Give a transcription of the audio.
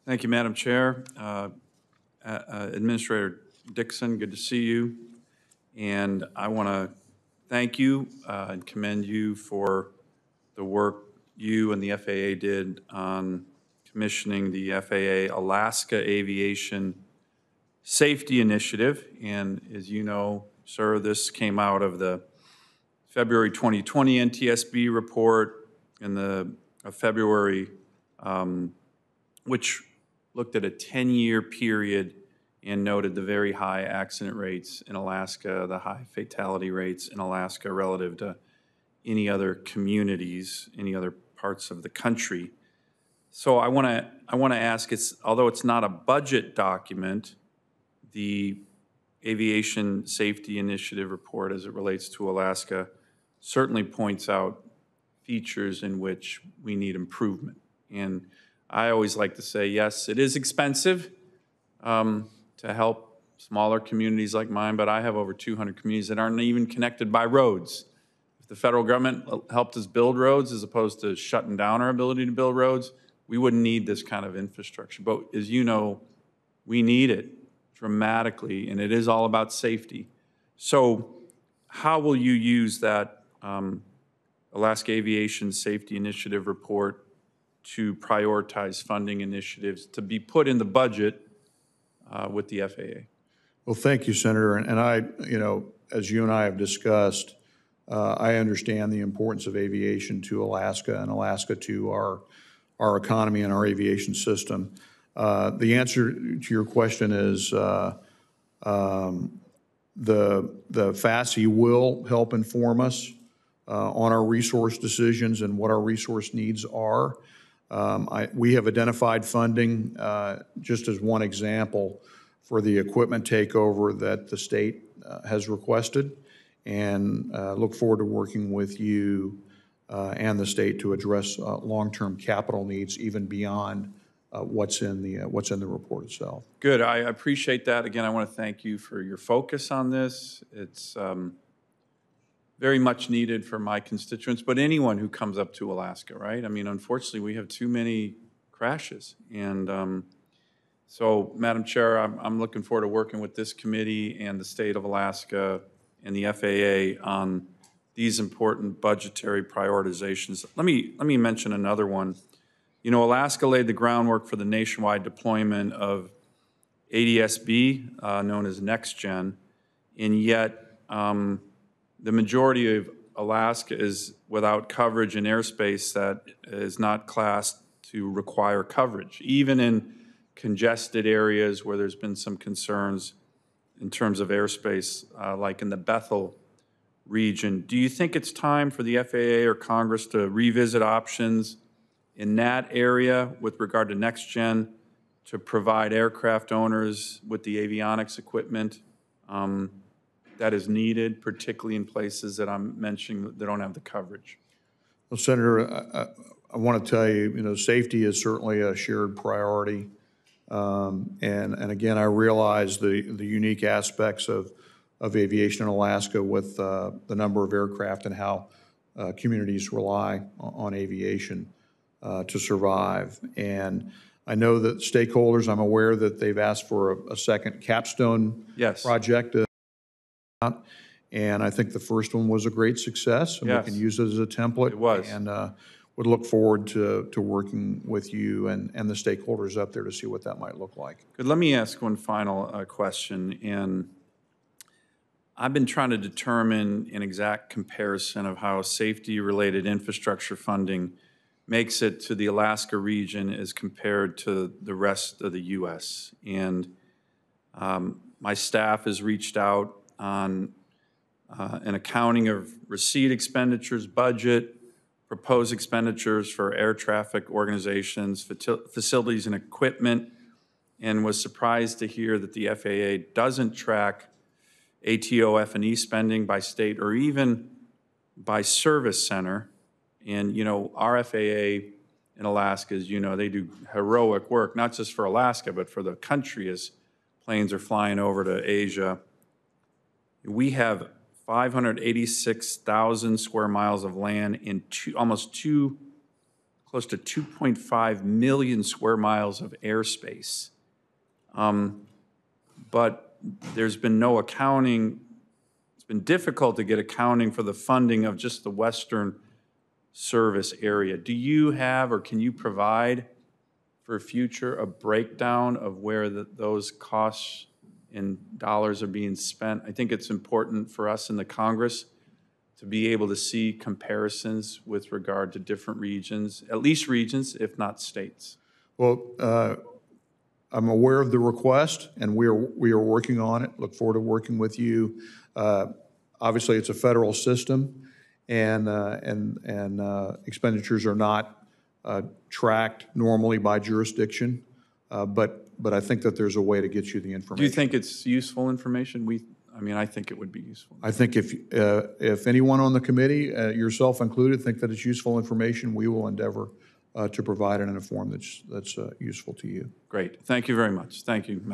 Thank you, Madam Chair. Administrator Dixon, good to see you. And I want to thank you and commend you for the work you and the FAA did on commissioning the FAA Alaska Aviation Safety Initiative. And as you know, sir, this came out of the February 2020 NTSB report and the February, which looked at a 10-year period and noted the very high accident rates in Alaska, the high fatality rates in Alaska relative to any other communities, any other parts of the country. So I want to ask, although it's not a budget document, the Aviation Safety Initiative report as it relates to Alaska certainly points out features in which we need improvement. And I always like to say, yes, it is expensive to help smaller communities like mine, but I have over 200 communities that aren't even connected by roads. If the federal government helped us build roads as opposed to shutting down our ability to build roads, we wouldn't need this kind of infrastructure. But as you know, we need it dramatically, and it is all about safety. So how will you use that Alaska Aviation Safety Initiative report to prioritize funding initiatives to be put in the budget with the FAA? Well, thank you, Senator. And I, as you and I have discussed, I understand the importance of aviation to Alaska and Alaska to our economy and our aviation system. The answer to your question is the FASI will help inform us on our resource decisions and what our resource needs are. We have identified funding, just as one example, for the equipment takeover that the state has requested, and look forward to working with you and the state to address long-term capital needs even beyond what's in the report itself. Good. I appreciate that. Again, I want to thank you for your focus on this. It's very much needed for my constituents, but anyone who comes up to Alaska, right? I mean, unfortunately, we have too many crashes. And so, Madam Chair, I'm looking forward to working with this committee and the state of Alaska and the FAA on these important budgetary prioritizations. Let me mention another one. You know, Alaska laid the groundwork for the nationwide deployment of ADS-B, known as NextGen, and yet the majority of Alaska is without coverage in airspace that is not classed to require coverage, even in congested areas where there's been some concerns in terms of airspace, like in the Bethel region. Do you think it's time for the FAA or Congress to revisit options in that area with regard to NextGen to provide aircraft owners with the avionics equipment that is needed, particularly in places that I'm mentioning that don't have the coverage? Well, Senator, I want to tell you, safety is certainly a shared priority. And again, I realize the unique aspects of aviation in Alaska with the number of aircraft and how communities rely on aviation to survive. And I know that stakeholders, I'm aware that they've asked for a second capstone project. And I think the first one was a great success, and we can use it as a template. It was. And would look forward to working with you and the stakeholders up there to see what that might look like. Good. Let me ask one final question. And I've been trying to determine an exact comparison of how safety-related infrastructure funding makes it to the Alaska region as compared to the rest of the U.S. And my staff has reached out on an accounting of receipt expenditures, budget, proposed expenditures for air traffic organizations, facilities and equipment, and was surprised to hear that the FAA doesn't track ATO F&E spending by state or even by service center. And, our FAA in Alaska, as you know, they do heroic work, not just for Alaska, but for the country as planes are flying over to Asia. We have 586,000 square miles of land in close close to 2.5 million square miles of airspace. But there's been no accounting. It's been difficult to get accounting for the funding of just the western service area. Do you have, or can you provide for future a breakdown of where those costs in dollars are being spent? I think it's important for us in the Congress to be able to see comparisons with regard to different regions, at least regions, if not states. Well, I'm aware of the request, and we are working on it. Look forward to working with you. Obviously, it's a federal system, and expenditures are not tracked normally by jurisdiction. But I think that there's a way to get you the information. Do you think it's useful information? I mean, I think it would be useful. I think if anyone on the committee, yourself included, think that it's useful information, we will endeavor to provide it in a form that's useful to you. Great. Thank you very much. Thank you.